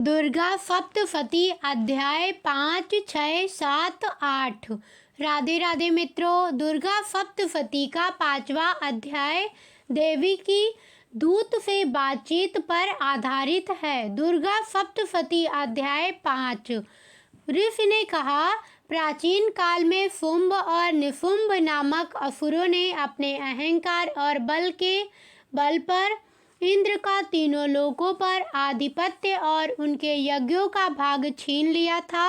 दुर्गा सप्तशती अध्याय 5, 6, 7, 8। राधे राधे मित्रों, दुर्गा सप्तशती का 5वां अध्याय देवी की दूत से बातचीत पर आधारित है। दुर्गा सप्तशती अध्याय 5। ऋषि ने कहा, प्राचीन काल में शुंभ और निशुंभ नामक असुरों ने अपने अहंकार और बल के बल पर इंद्र का तीनों लोकों पर आधिपत्य और उनके यज्ञों का भाग छीन लिया था।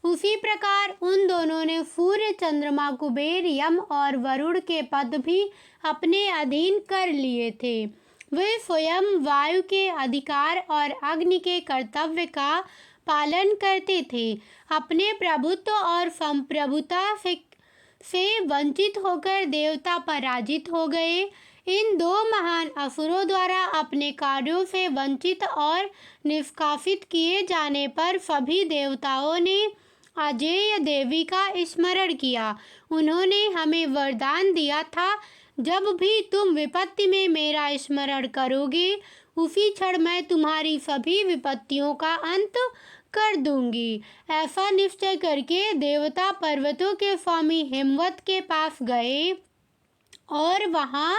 उसी प्रकार उन दोनों ने सूर्य, चंद्रमा, कुबेर, यम और वरुण के पद भी अपने अधीन कर लिए थे। वे स्वयं वायु के अधिकार और अग्नि के कर्तव्य का पालन करते थे। अपने प्रभुत्व और संप्रभुता से वंचित होकर देवता पराजित हो गए। इन दो महान असुरों द्वारा अपने कार्यों से वंचित और निष्कासित किए जाने पर सभी देवताओं ने अजेय देवी का स्मरण किया। उन्होंने हमें वरदान दिया था, जब भी तुम विपत्ति में मेरा स्मरण करोगे, उसी क्षण मैं तुम्हारी सभी विपत्तियों का अंत कर दूंगी। ऐसा निश्चय करके देवता पर्वतों के स्वामी हिमवत के पास गए और वहां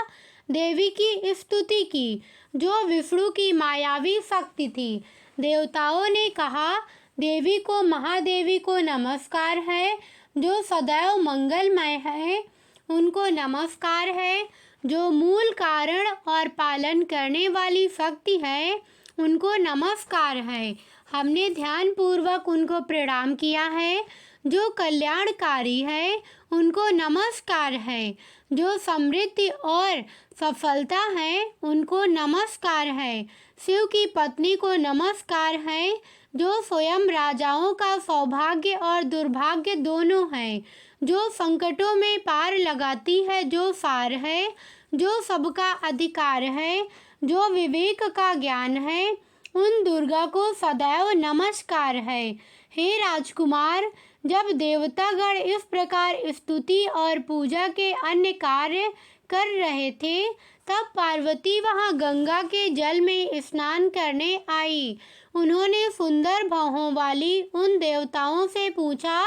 देवी की स्तुति की, जो विष्णु की मायावी शक्ति थी। देवताओं ने कहा, देवी को, महादेवी को नमस्कार है, जो सदैव मंगलमय है। उनको नमस्कार है, जो मूल कारण और पालन करने वाली शक्ति है। उनको नमस्कार है। हमने ध्यान पूर्वक उनको प्रणाम किया है। जो कल्याणकारी है, उनको नमस्कार है। जो समृद्धि और सफलता है, उनको नमस्कार है। शिव की पत्नी को नमस्कार है, जो स्वयं राजाओं का सौभाग्य और दुर्भाग्य दोनों है। जो संकटों में पार लगाती है, जो सार है, जो सबका अधिकार है, जो विवेक का ज्ञान है, उन दुर्गा को सदैव नमस्कार है। हे राजकुमार, जब देवतागण इस प्रकार स्तुति और पूजा के अन्य कार्य कर रहे थे, तब पार्वती वहां गंगा के जल में स्नान करने आई। उन्होंने सुंदर भौहों वाली उन देवताओं से पूछा,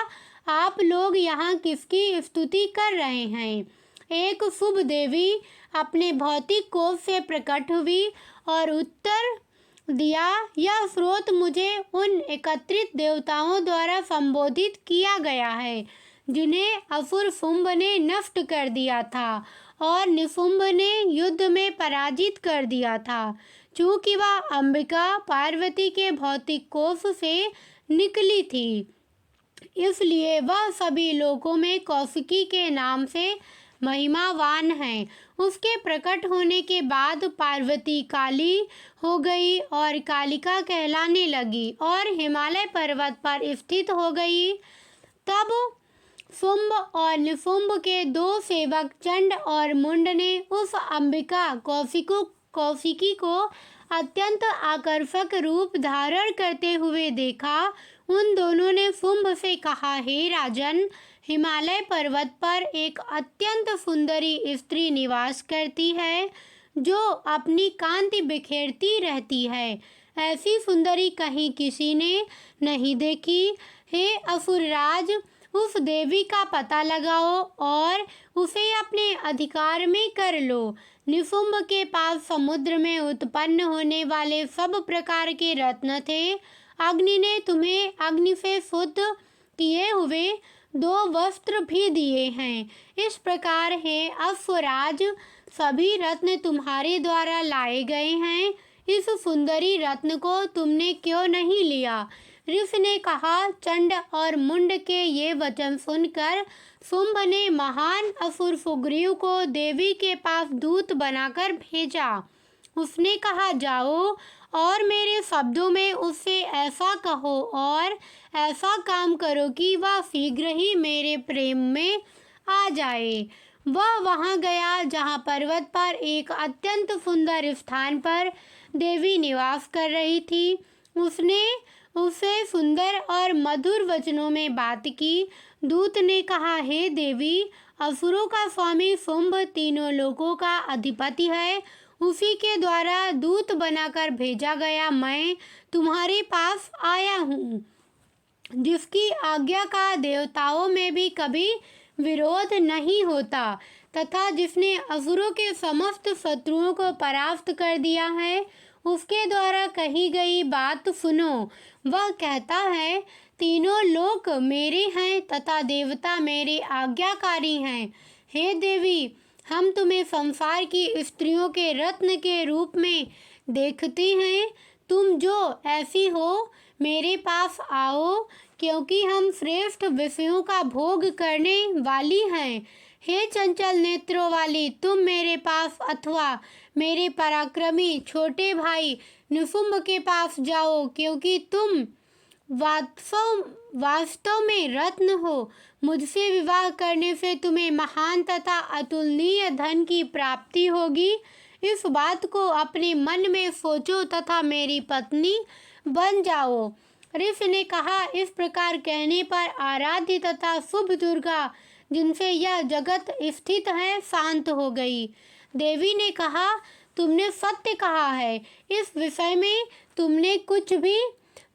आप लोग यहाँ किसकी स्तुति कर रहे हैं? एक शुभ देवी अपने भौतिक कोप से प्रकट हुई और उत्तर दिया, यह स्रोत मुझे उन एकत्रित देवताओं द्वारा संबोधित किया गया है, जिन्हें असुर शुंभ ने नष्ट कर दिया था और निशुंभ ने युद्ध में पराजित कर दिया था। चूंकि वह अंबिका पार्वती के भौतिक कोष से निकली थी, इसलिए वह सभी लोकों में कौशिकी के नाम से महिमावान है। उसके प्रकट होने के बाद पार्वती काली हो गई और कालिका कहलाने लगी और हिमालय पर्वत पर स्थित हो गई। तब शुंभ और निशुंभ के दो सेवक चंड और मुंड ने उस अंबिका कौशिकी को अत्यंत आकर्षक रूप धारण करते हुए देखा। उन दोनों ने शुंभ से कहा, हे राजन, हिमालय पर्वत पर एक अत्यंत सुंदरी स्त्री निवास करती है, जो अपनी कांति बिखेरती रहती है। ऐसी सुंदरी कहीं किसी ने नहीं देखी। हे असुरराज, उस देवी का पता लगाओ और उसे अपने अधिकार में कर लो। निशुंभ के पास समुद्र में उत्पन्न होने वाले सब प्रकार के रत्न थे। अग्नि ने तुम्हें अग्नि से शुद्ध किए हुए 2 वस्त्र भी दिए हैं। इस प्रकार है अश्वराज, सभी रत्न तुम्हारे द्वारा लाए गए हैं। इस सुंदरी रत्न को तुमने क्यों नहीं लिया? ऋषि ने कहा, चंड और मुंड के ये वचन सुनकर शुंभ ने महान असुर सुग्रीव को देवी के पास दूत बनाकर भेजा। उसने कहा, जाओ और मेरे शब्दों में उससे ऐसा कहो और ऐसा काम करो कि वह शीघ्र ही मेरे प्रेम में आ जाए। वह वहां गया जहां पर्वत पर एक अत्यंत सुंदर स्थान पर देवी निवास कर रही थी। उसने उससे सुंदर और मधुर वचनों में बात की। दूत ने कहा, हे देवी, असुरों का स्वामी शुंभ तीनों लोकों का अधिपति है। उसी के द्वारा दूत बनाकर भेजा गया मैं तुम्हारे पास आया हूँ, जिसकी आज्ञा का देवताओं में भी कभी विरोध नहीं होता, तथा जिसने असुरों के समस्त शत्रुओं को परास्त कर दिया है। उसके द्वारा कही गई बात सुनो। वह कहता है, तीनों लोक मेरे हैं तथा देवता मेरे आज्ञाकारी हैं। हे देवी, हम तुम्हें संसार की स्त्रियों के रत्न के रूप में देखती हैं। तुम जो ऐसी हो, मेरे पास आओ, क्योंकि हम श्रेष्ठ विषयों का भोग करने वाली हैं। हे चंचल नेत्रों वाली, तुम मेरे पास अथवा मेरे पराक्रमी छोटे भाई निशुंभ के पास जाओ, क्योंकि तुम वास्तव में रत्न हो। मुझसे विवाह करने से तुम्हें महान तथा अतुलनीय धन की प्राप्ति होगी। इस बात को अपने मन में सोचो तथा मेरी पत्नी बन जाओ। ऋषि ने कहा, इस प्रकार कहने पर आराध्य तथा शुभ दुर्गा, जिनसे यह जगत स्थित है, शांत हो गई। देवी ने कहा, तुमने सत्य कहा है। इस विषय में तुमने कुछ भी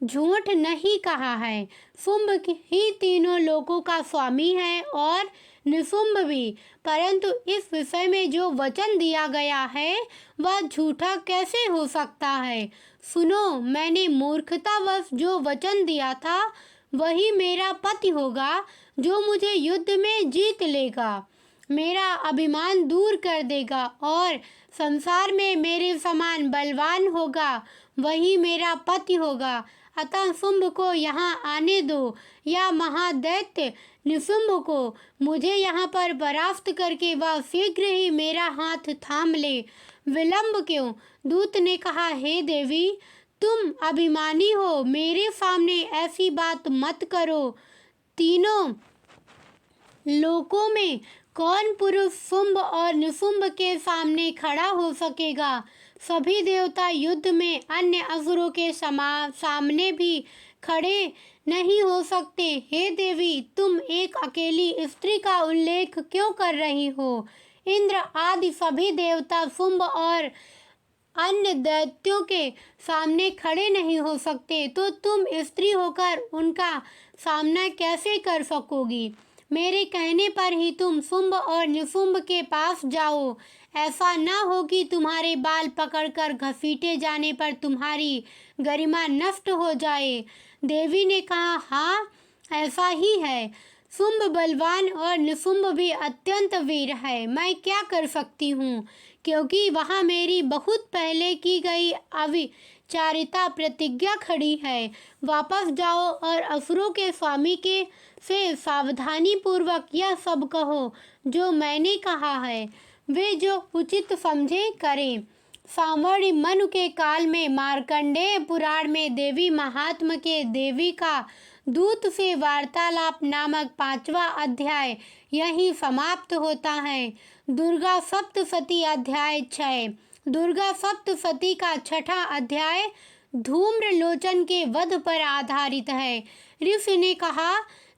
झूठ नहीं कहा है। शुंभ ही तीनों लोकों का स्वामी है और निशुंभ भी, परंतु इस विषय में जो वचन दिया गया है वह झूठा कैसे हो सकता है। सुनो, मैंने मूर्खतावश जो वचन दिया था वही मेरा पति होगा, जो मुझे युद्ध में जीत लेगा, मेरा अभिमान दूर कर देगा और संसार में मेरे समान बलवान होगा, वही मेरा पति होगा। अतः शुंभ को यहाँ आने दो, या महादैत्य निशुंभ को मुझे यहाँ पर परास्त करके वह शीघ्र ही मेरा हाथ थाम ले। विलंब क्यों? दूत ने कहा, हे देवी, तुम अभिमानी हो, मेरे सामने ऐसी बात मत करो। तीनों लोकों में कौन पुरुष शुंभ और निशुंभ के सामने खड़ा हो सकेगा? सभी देवता युद्ध में अन्य असुरों के सामने भी खड़े नहीं हो सकते। हे देवी, तुम एक अकेली स्त्री का उल्लेख क्यों कर रही हो? इंद्र आदि सभी देवता शुंभ और अन्य दैत्यों के सामने खड़े नहीं हो सकते, तो तुम स्त्री होकर उनका सामना कैसे कर सकोगी? मेरे कहने पर ही तुम शुंभ और निशुंभ के पास जाओ। ऐसा ना हो कि तुम्हारे बाल पकड़कर घसीटे जाने पर तुम्हारी गरिमा नष्ट हो जाए। देवी ने कहा, हाँ, ऐसा ही है। शुंभ बलवान और निशुंभ भी अत्यंत वीर है। मैं क्या कर सकती हूँ, क्योंकि वहाँ मेरी बहुत पहले की गई अविचारिता प्रतिज्ञा खड़ी है। वापस जाओ और असुरों के स्वामी के से सावधानी पूर्वक यह सब कहो जो मैंने कहा है। वे जो उचित समझे करें। सावर्णी मनु के काल में मार्कंडेय पुराण में देवी महात्म के देवी का दूत से वार्तालाप नामक 5वां अध्याय यही समाप्त होता है। दुर्गा सप्तशती अध्याय 6। दुर्गा सप्तशती का 6ठा अध्याय धूम्रलोचन के वध पर आधारित है। ऋषि ने कहा,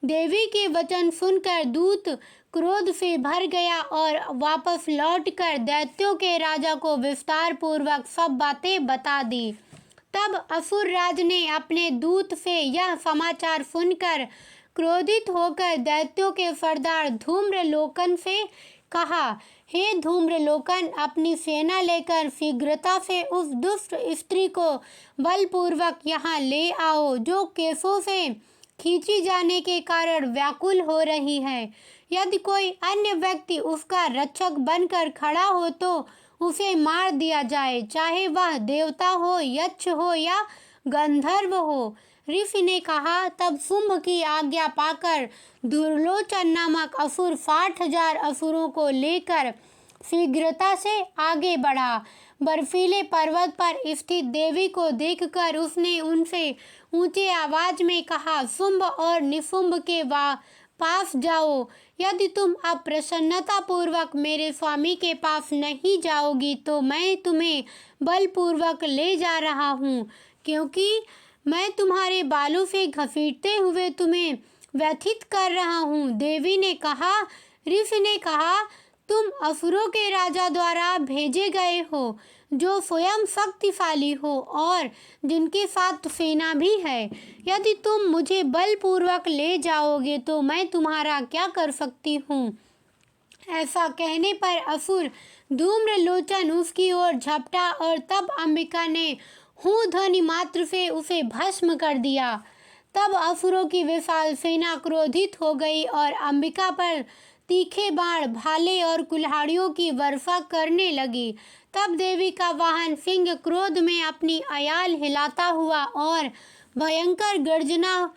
देवी के वचन सुनकर दूत क्रोध से भर गया और वापस लौटकर दैत्यों के राजा को विस्तार पूर्वक सब बातें बता दी। तब असुर राज ने अपने दूत से यह समाचार सुनकर क्रोधित होकर दैत्यों के सरदार धूम्रलोकन से कहा, हे धूम्रलोकन, अपनी सेना लेकर शीघ्रता से उस दुष्ट स्त्री को बलपूर्वक यहाँ ले आओ, जो केसों से खींची जाने के कारण व्याकुल हो रही है। यदि कोई अन्य व्यक्ति उसका रक्षक बनकर खड़ा हो तो उसे मार दिया जाए, चाहे वह देवता हो, यक्ष हो या गंधर्व हो। ऋषि ने कहा, तब शुंभ की आज्ञा पाकर दुर्लोचन नामक असुर 60,000 असुरों को लेकर शीघ्रता से आगे बढ़ा। बर्फीले पर्वत पर स्थित देवी को देखकर उसने उनसे ऊंचे आवाज में कहा, शुंभ और निशुंभ के पास जाओ। यदि तुम अब प्रसन्नता पूर्वक मेरे स्वामी के पास नहीं जाओगी तो मैं तुम्हें बलपूर्वक ले जा रहा हूँ, क्योंकि मैं तुम्हारे बालों से घसीटते हुए तुम्हें व्यथित कर रहा हूँ। देवी ने कहा, ऋषि ने कहा, तुम असुरों के राजा द्वारा भेजे गए हो। जो स्वयं शक्तिशाली हो और जिनके साथ सेना भी है। यदि तुम मुझे बलपूर्वक ले जाओगे तो मैं तुम्हारा क्या कर सकती हूँ। ऐसा कहने पर असुर धूम्रलोचन उसकी ओर झपटा और तब अंबिका ने हूँ ध्वनि मात्र से उसे भस्म कर दिया। तब असुरों की विशाल सेना क्रोधित हो गई और अंबिका पर तीखे बाण, भाले और कुल्हाड़ियों की वर्षा करने लगी। तब देवी का वाहन सिंह क्रोध में अपनी अयाल हिलाता हुआ और भयंकर गर्जना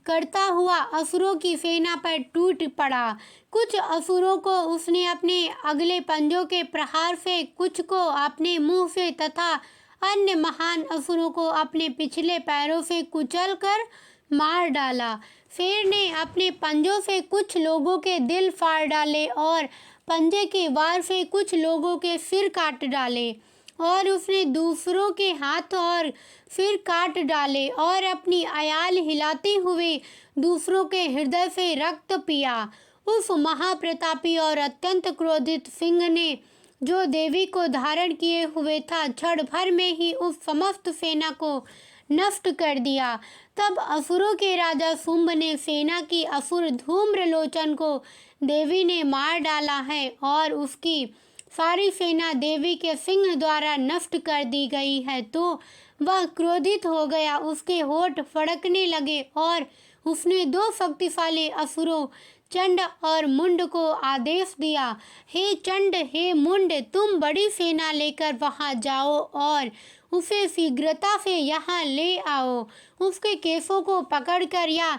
करता हुआ असुरों की सेना पर टूट पड़ा। कुछ असुरों को उसने अपने अगले पंजों के प्रहार से, कुछ को अपने मुंह से तथा अन्य महान असुरों को अपने पिछले पैरों से कुचल कर मार डाला। शेर ने अपने पंजों से कुछ लोगों के दिल फाड़ डाले और पंजे के वार से कुछ लोगों के सिर काट डाले और उसने दूसरों के हाथ और सिर काट डाले और अपनी अयाल हिलाते हुए दूसरों के हृदय से रक्त पिया। उस महाप्रतापी और अत्यंत क्रोधित सिंह ने, जो देवी को धारण किए हुए था, क्षण भर में ही उस समस्त सेना को नष्ट कर दिया। तब असुरों के राजा शुंभ ने सेना की असुर धूम्रलोचन को देवी ने मार डाला है और उसकी सारी सेना देवी के सिंह द्वारा नष्ट कर दी गई है, तो वह क्रोधित हो गया। उसके होठ फड़कने लगे और उसने दो शक्तिशाली असुरों चंड और मुंड को आदेश दिया, हे चंड, हे मुंड, तुम बड़ी सेना लेकर वहां जाओ और उसे शीघ्रता से यहाँ ले आओ। उसके केसों को पकड़कर या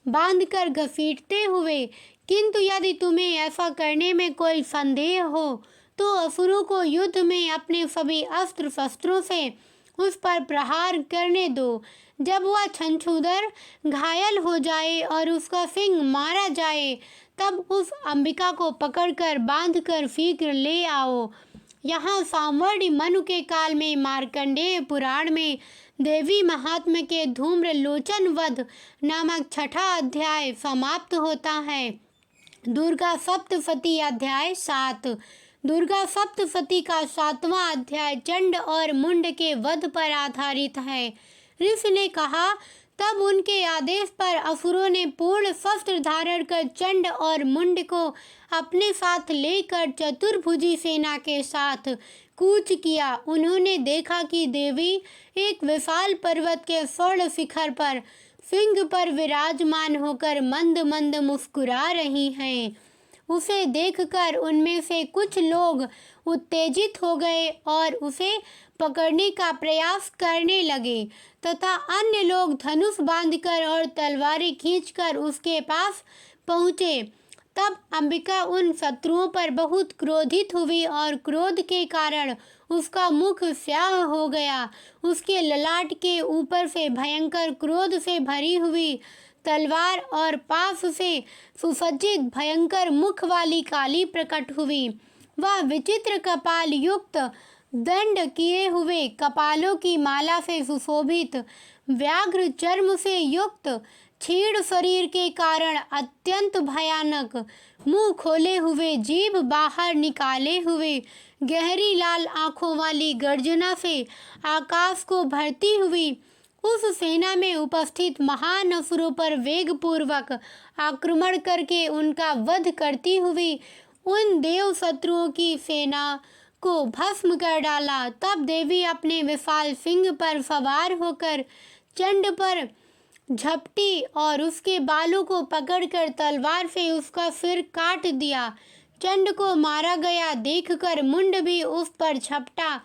बांधकर घसीटते हुए। किंतु यदि तुम्हें ऐसा करने में कोई संदेह हो तो असुरों को युद्ध में अपने सभी अस्त्र शस्त्रों से उस पर प्रहार करने दो। जब वह छंछूदर घायल हो जाए और उसका सिंह मारा जाए, तब उस अंबिका को पकड़कर बांधकर शीघ्र ले आओ। यहाँ सामवर्णी मनु के काल में मार्कंडेय पुराण में देवी महात्म्य के धूम्रलोचन वध नामक छठा अध्याय समाप्त होता है। दुर्गा सप्तशती अध्याय 7। दुर्गा सप्तशती का 7वां अध्याय चंड और मुंड के वध पर आधारित है। ऋषि ने कहा, तब उनके आदेश पर असुरों ने पूर्ण शस्त्र धारण कर चंड और मुंड को अपने साथ लेकर चतुर्भुजी सेना के साथ कूच किया। उन्होंने देखा कि देवी एक विशाल पर्वत के स्वर्ण शिखर पर सिंह पर विराजमान होकर मंद मंद मुस्कुरा रही हैं। उसे देखकर उनमें से कुछ लोग उत्तेजित हो गए और उसे पकड़ने का प्रयास करने लगे तथा अन्य लोग धनुष बांधकर और तलवारें खींचकर उसके पास पहुँचे। तब अंबिका उन शत्रुओं पर बहुत क्रोधित हुई और क्रोध के कारण उसका मुख स्याह हो गया। उसके ललाट के ऊपर से भयंकर क्रोध से भरी हुई तलवार और पास से सुसज्जित भयंकर मुख वाली काली प्रकट हुई। वह विचित्र कपाल युक्त, दंड किए हुए कपालों की माला से सुशोभित, व्याघ्र चर्म से युक्त, क्षीण शरीर के कारण अत्यंत भयानक, मुंह खोले हुए, जीभ बाहर निकाले हुए, गहरी लाल आंखों वाली गर्जना से आकाश को भरती हुई उस सेना में उपस्थित महान असुरों पर वेगपूर्वक आक्रमण करके उनका वध करती हुई उन देव शत्रुओं की सेना को भस्म कर डाला। तब देवी अपने विशाल सिंह पर सवार होकर चंड पर झपटी और उसके बालों को पकड़कर तलवार से उसका सिर काट दिया। चंड को मारा गया देखकर मुंड भी उस पर झपटा।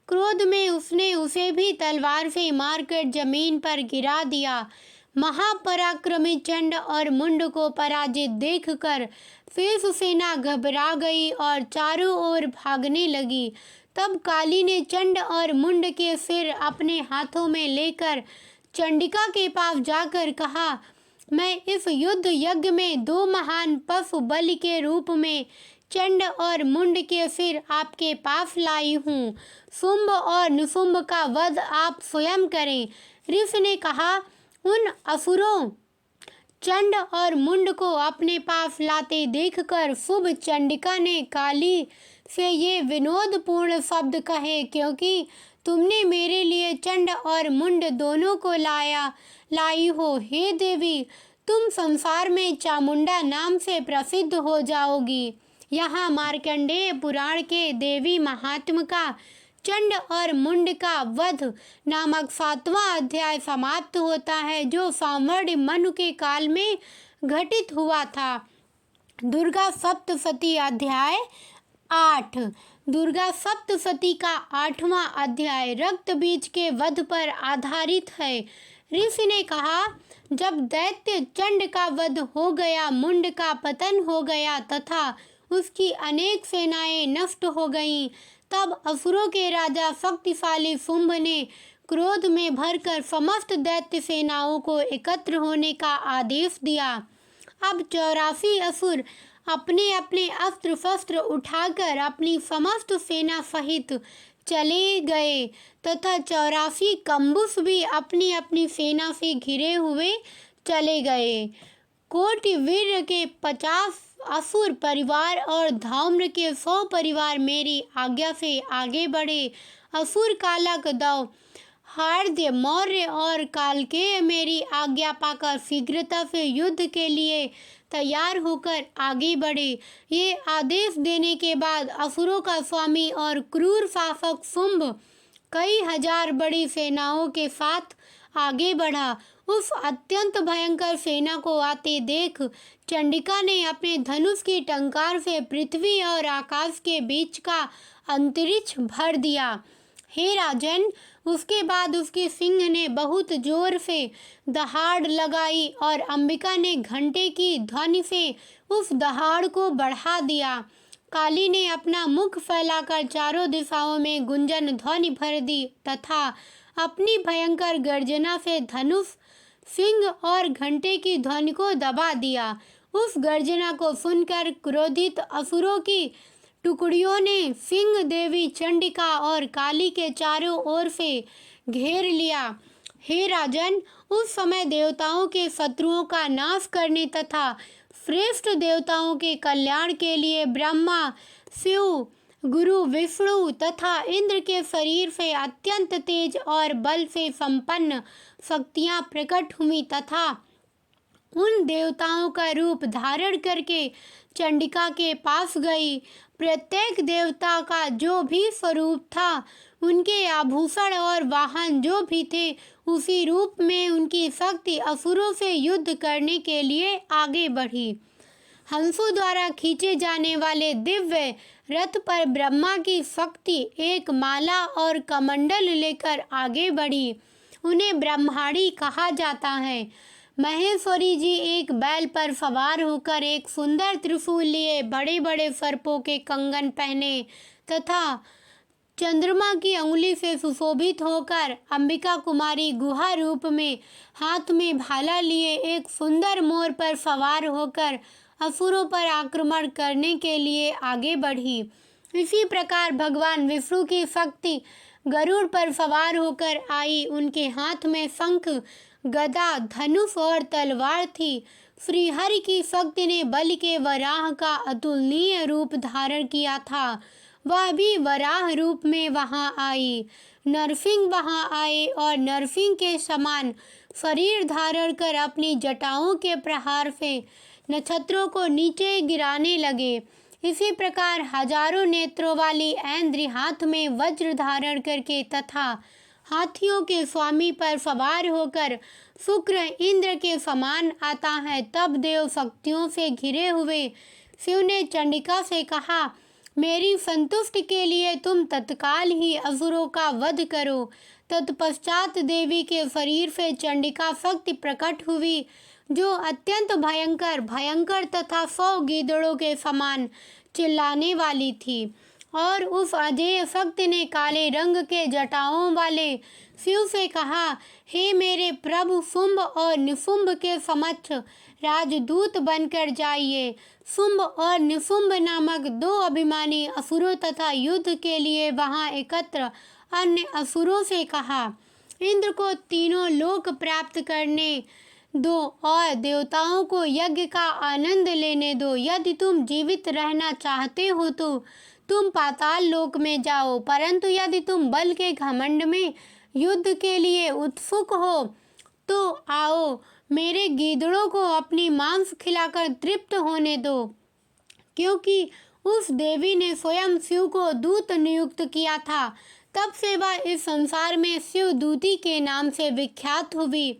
क्रोध में उसने उसे भी तलवार से मारकर जमीन पर गिरा दिया। महापराक्रमी चंड और मुंड को पराजित देखकर शेष सेना घबरा गई और चारों ओर भागने लगी। तब काली ने चंड और मुंड के सिर अपने हाथों में लेकर चंडिका के पास जाकर कहा, मैं इस युद्ध यज्ञ में दो महान पशु बलि के रूप में चंड और मुंड के सिर आपके पास लाई हूँ। शुंभ और निशुंभ का वध आप स्वयं करें। ऋषि ने कहा, उन असुरों चंड और मुंड को अपने पास लाते देखकर शुभ चंडिका ने काली से ये विनोदपूर्ण शब्द कहे, क्योंकि तुमने मेरे लिए चंड और मुंड दोनों को लाई हो। हे देवी, तुम संसार में चामुंडा नाम से प्रसिद्ध हो जाओगी। यहाँ मार्कंडेय पुराण के देवी महात्म का चंड और मुंड का वध नामक 7वां अध्याय समाप्त होता है, जो सांवर्ण मनु के काल में घटित हुआ था। दुर्गा सप्तशती अध्याय 8। दुर्गा सप्तशती का 8वां अध्याय रक्त बीज के वध पर आधारित है। ऋषि ने कहा, जब दैत्य चंड का वध हो गया, मुंड का पतन हो गया तथा उसकी अनेक सेनाएं नष्ट हो गईं, तब असुरों के राजा शक्तिशाली शुंभ ने क्रोध में भरकर समस्त दैत्य सेनाओं को एकत्र होने का आदेश दिया। अब 84 असुर अपने अपने अस्त्र शस्त्र उठाकर अपनी समस्त सेना सहित चले गए तथा 84 कंबुस भी अपनी अपनी सेना से घिरे हुए चले गए। कोटि वीर के 50 असुर परिवार और धौम्र के 100 परिवार मेरी आज्ञा से आगे बढ़े। असुर कालक दव, हार्द्य, मौर्य और कालकेय मेरी आज्ञा पाकर शीघ्रता से युद्ध के लिए तैयार होकर आगे बढ़े। ये आदेश देने के बाद असुरों का स्वामी और क्रूर शासक शुंभ कई हजार बड़ी सेनाओं के साथ आगे बढ़ा। उस अत्यंत भयंकर सेना को आते देख चंडिका ने अपने धनुष की टंकार से पृथ्वी और आकाश के बीच का अंतरिक्ष भर दिया। हे राजन, उसके बाद उसके सिंह ने बहुत जोर से दहाड़ लगाई और अंबिका ने घंटे की ध्वनि से उस दहाड़ को बढ़ा दिया। काली ने अपना मुख फैलाकर चारों दिशाओं में गुंजन ध्वनि भर दी तथा अपनी भयंकर गर्जना से धनुष, सिंह और घंटे की ध्वनि को दबा दिया। उस गर्जना को सुनकर क्रोधित असुरों की टुकड़ियों ने सिंह देवी चंडिका और काली के चारों ओर से घेर लिया। हे राजन, उस समय देवताओं के शत्रुओं का नाश करने तथा श्रेष्ठ देवताओं के कल्याण के लिए ब्रह्मा, शिव, गुरु विष्णु तथा इंद्र के शरीर से अत्यंत तेज और बल से संपन्न शक्तियां प्रकट हुई तथा उन देवताओं का रूप धारण करके चंडिका के पास गई। प्रत्येक देवता का जो भी स्वरूप था, उनके आभूषण और वाहन जो भी थे, उसी रूप में उनकी शक्ति असुरों से युद्ध करने के लिए आगे बढ़ी। हंसों द्वारा खींचे जाने वाले दिव्य रथ पर ब्रह्मा की शक्ति एक माला और कमंडल लेकर आगे बढ़ी। उन्हें ब्रह्माणी कहा जाता है। महेश्वरी जी एक बैल पर सवार होकर एक सुंदर त्रिशूल लिए, बड़े बड़े सर्पों के कंगन पहने तथा चंद्रमा की अंगुली से सुशोभित होकर अंबिका कुमारी गुहा रूप में हाथ में भाला लिए एक सुंदर मोर पर सवार होकर असुरों पर आक्रमण करने के लिए आगे बढ़ी। इसी प्रकार भगवान विष्णु की शक्ति गरुड़ पर सवार होकर आई। उनके हाथ में शंख, गदा, धनुष और तलवार थी। श्री हरि की शक्ति ने बल के वराह का अतुलनीय रूप धारण किया था। वह भी वराह रूप में वहां आई। नरसिंह वहां आए और नरसिंह के समान शरीर धारण कर अपनी जटाओं के प्रहार से नक्षत्रों को नीचे गिराने लगे। इसी प्रकार हजारों नेत्रों वाली ऐन्द्र हाथ में वज्र धारण करके तथा हाथियों के स्वामी पर सवार होकर शुक्र इंद्र के समान आता है। तब देव शक्तियों से घिरे हुए शिव ने चंडिका से कहा, मेरी संतुष्टि के लिए तुम तत्काल ही असुरों का वध करो। तत्पश्चात देवी के शरीर से चंडिका शक्ति प्रकट हुई, जो अत्यंत भयंकर तथा 100 गीदड़ों के समान चिल्लाने वाली थी। और उस अजेय शक्ति ने काले रंग के जटाओं वाले शिव से कहा, हे मेरे प्रभु, शुंभ और निशुंभ के समक्ष राजदूत बनकर जाइए। शुंभ और निशुंभ नामक 2 अभिमानी असुरों तथा युद्ध के लिए वहां एकत्र अन्य असुरों से कहा, इंद्र को तीनों लोक प्राप्त करने दो और देवताओं को यज्ञ का आनंद लेने दो। यदि तुम जीवित रहना चाहते हो तो तुम पाताल लोक में जाओ, परंतु यदि तुम बल के घमंड में युद्ध के लिए उत्सुक हो तो आओ, मेरे गीदड़ों को अपनी मांस खिलाकर तृप्त होने दो, क्योंकि उस देवी ने स्वयं शिव को दूत नियुक्त किया था। तब से वह इस संसार में शिव दूती के नाम से विख्यात हुई।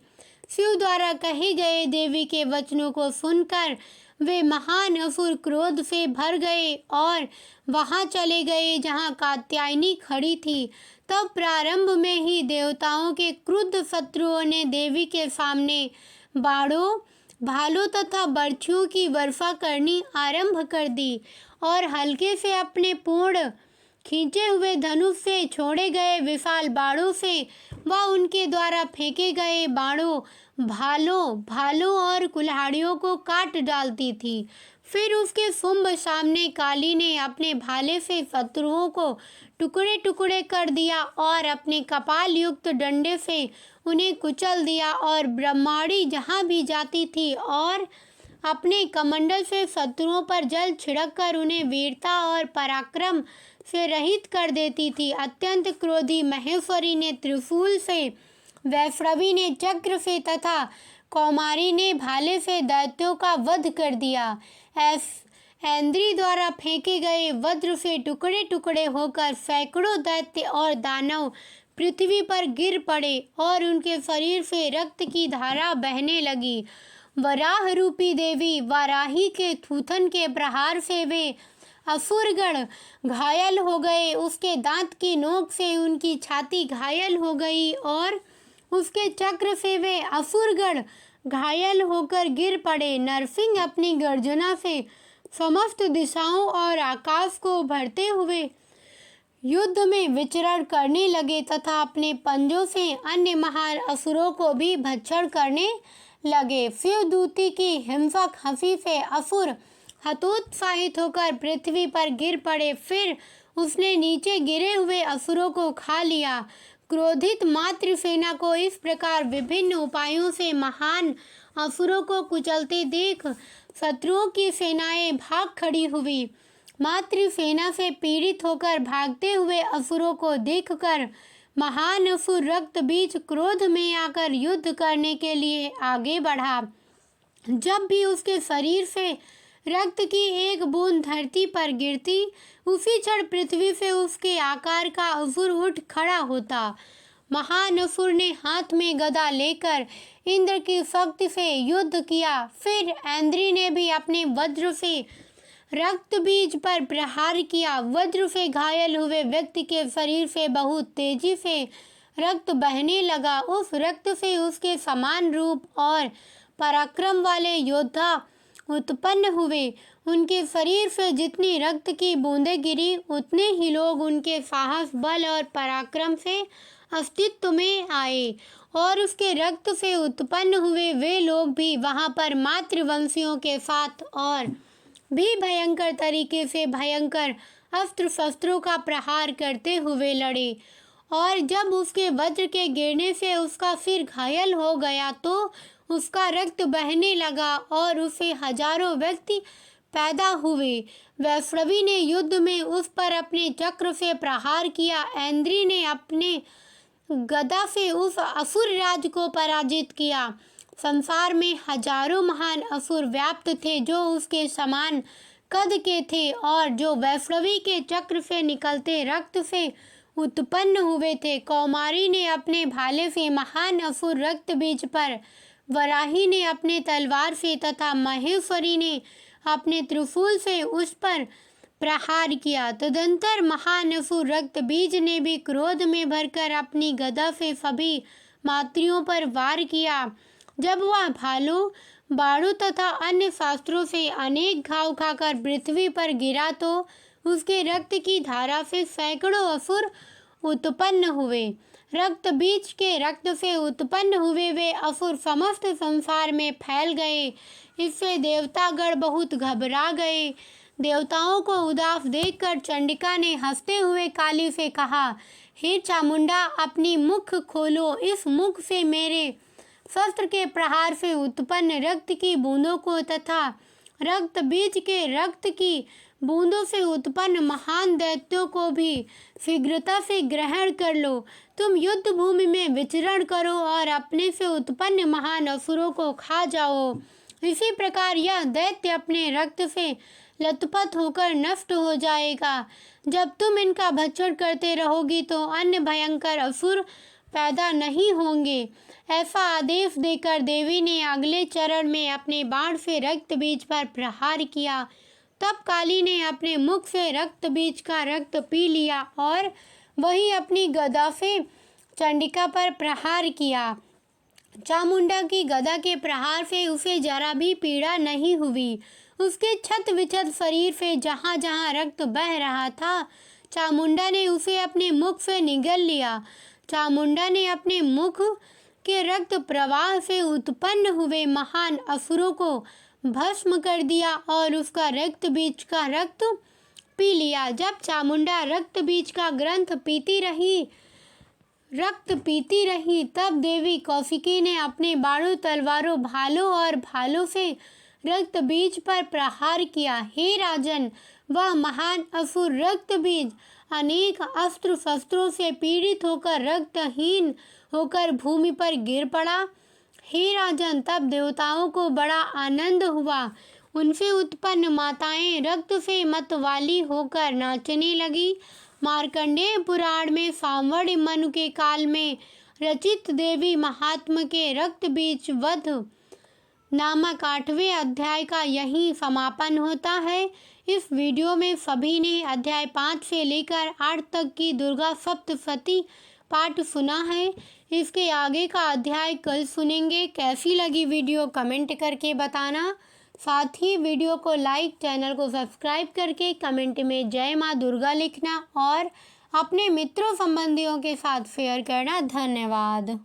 शिव द्वारा कहे गए देवी के वचनों को सुनकर वे महान असुर क्रोध से भर गए और वहां चले गए जहां कात्यायनी खड़ी थी। तब प्रारंभ में ही देवताओं के क्रुद्ध शत्रुओं ने देवी के सामने बाणों, भालों तथा बर्छियों की वर्षा करनी आरंभ कर दी और हल्के से अपने पूर्ण खींचे हुए धनुष से छोड़े गए विशाल बाणों से वह उनके द्वारा फेंके गए बाणों, भालों और कुल्हाड़ियों को काट डालती थी। फिर उसके शुंभ सामने काली ने अपने भाले से शत्रुओं को टुकड़े टुकड़े कर दिया और अपने कपाल युक्त डंडे से उन्हें कुचल दिया और ब्रह्माणी जहाँ भी जाती थी और अपने कमंडल से शत्रुओं पर जल छिड़ककर उन्हें वीरता और पराक्रम से रहित कर देती थी। अत्यंत क्रोधी महेश्वरी ने त्रिशूल से, वैष्णवी ने चक्र से तथा कौमारी ने भाले से दैत्यों का वध कर दिया। ऐन्द्री द्वारा फेंके गए वज्र से टुकड़े टुकड़े होकर सैकड़ों दैत्य और दानव पृथ्वी पर गिर पड़े और उनके शरीर से रक्त की धारा बहने लगी। वराह रूपी देवी वाराही के थूथन के प्रहार से वे असुरगण घायल हो गए। उसके दांत की नोक से उनकी छाती घायल हो गई और उसके चक्र से वे असुरगण घायल होकर गिर पड़े। नरसिंह अपनी गर्जना से समस्त दिशाओं और आकाश को भरते हुए युद्ध में विचरण करने लगे तथा अपने पंजों से अन्य महान असुरों को भी भक्षण करने लगे। शिवदूती की हिंसक हंसी से असुर हतोत्साहित होकर पृथ्वी पर गिर पड़े। फिर उसने नीचे गिरे हुए असुरों को खा लिया। क्रोधित मातृसेना को इस प्रकार विभिन्न उपायों से महान असुरों को कुचलते देख शत्रुओं की सेनाएं भाग खड़ी हुई। मातृसेना से पीड़ित होकर भागते हुए असुरों को देखकर महान असुर रक्त बीज क्रोध में आकर युद्ध करने के लिए आगे बढ़ा। जब भी उसके शरीर से रक्त की एक बूंद धरती पर गिरती, उसी क्षण पृथ्वी से उसके आकार का असुर उठ खड़ा होता। महान असुर ने हाथ में गदा लेकर इंद्र की शक्ति से युद्ध किया। फिर ऐन्द्री ने भी अपने वज्र से रक्त बीज पर प्रहार किया। वज्र से घायल हुए व्यक्ति के शरीर से बहुत तेजी से रक्त बहने लगा। उस रक्त से उसके समान रूप और पराक्रम वाले योद्धा उत्पन्न हुए। उनके शरीर से जितनी रक्त की बूंदें गिरी, उतने ही लोग उनके साहस, बल और पराक्रम से अस्तित्व में आए और उसके रक्त से उत्पन्न हुए वे लोग भी वहां पर मातृवंशियों के साथ और भी भयंकर तरीके से भयंकर अस्त्र शस्त्रों का प्रहार करते हुए लड़े। और जब उसके वज्र के गिरने से उसका सिर घायल हो गया तो उसका रक्त बहने लगा और उसे हजारों व्यक्ति पैदा हुए। वैष्णवी ने युद्ध में उस पर अपने चक्र से प्रहार किया। ऐन्द्री ने अपने गदा से उस असुर राज को पराजित किया। संसार में हजारों महान असुर व्याप्त थे जो उसके समान कद के थे और जो वैष्णवी के चक्र से निकलते रक्त से उत्पन्न हुए थे। कौमारी ने अपने भाले से महान असुर रक्त बीज पर, वराही ने अपने तलवार से तथा महेश्वरी ने अपने त्रिशूल से उस पर प्रहार किया। तदंतर महान असुर रक्त बीज ने भी क्रोध में भरकर अपनी गदा से सभी मातृयों पर वार किया। जब वह भालों, बाणों तथा अन्य शास्त्रों से अनेक घाव खाकर पृथ्वी पर गिरा तो उसके रक्त की धारा से सैकड़ों असुर उत्पन्न हुए। रक्त बीज के रक्त से उत्पन्न हुए वे असुर समस्त संसार में फैल गए। इससे देवतागण बहुत घबरा गए। देवताओं को उदास देखकर चंडिका ने हंसते हुए काली से कहा, हे चामुंडा, अपनी मुख खोलो। इस मुख से मेरे शस्त्र के प्रहार से उत्पन्न रक्त की बूंदों को तथा रक्त बीज के रक्त की बूंदों से उत्पन्न महान दैत्यों को भी शीघ्रता से ग्रहण कर लो। तुम युद्ध भूमि में विचरण करो और अपने से उत्पन्न महान असुरों को खा जाओ। इसी प्रकार यह दैत्य अपने रक्त से लथपथ होकर नष्ट हो जाएगा। जब तुम इनका भक्षण करते रहोगी तो अन्य भयंकर असुर पैदा नहीं होंगे। ऐसा आदेश देकर देवी ने अगले चरण में अपने बाण से रक्त बीज पर प्रहार किया। तब काली ने अपने मुख से रक्त बीज का रक्त पी लिया और वही अपनी गदा से चंडिका पर प्रहार किया। चामुंडा की गदा के प्रहार से उसे जरा भी पीड़ा नहीं हुई। उसके छत विछत शरीर से जहाँ जहाँ रक्त बह रहा था, चामुंडा ने उसे अपने मुख से निगल लिया। चामुंडा ने अपने मुख के रक्त प्रवाह से उत्पन्न हुए महान असुरों को भस्म कर दिया और उसका रक्त बीज का रक्त पी लिया। जब चामुंडा रक्त बीज का रक्त पीती रही तब देवी कौशिकी ने अपने बाणों, तलवारों, भालों और भालों से रक्त बीज पर प्रहार किया। हे राजन, वह महान असुर रक्त बीज अनेक अस्त्र शस्त्रों से पीड़ित होकर रक्तहीन होकर भूमि पर गिर पड़ा। हे राजन, तब देवताओं को बड़ा आनंद हुआ। उनसे उत्पन्न माताएं रक्त से मतवाली होकर नाचने लगी। मार्कंडेय पुराण में सांवर्ण मनु के काल में रचित देवी महात्म के रक्त बीज वध नामक 8वें अध्याय का यही समापन होता है। इस वीडियो में सभी ने अध्याय 5 से लेकर 8 तक की दुर्गा सप्तशती पाठ सुना है। इसके आगे का अध्याय कल सुनेंगे। कैसी लगी वीडियो कमेंट करके बताना। साथ ही वीडियो को लाइक, चैनल को सब्सक्राइब करके कमेंट में जय माँ दुर्गा लिखना और अपने मित्रों संबंधियों के साथ शेयर करना। धन्यवाद।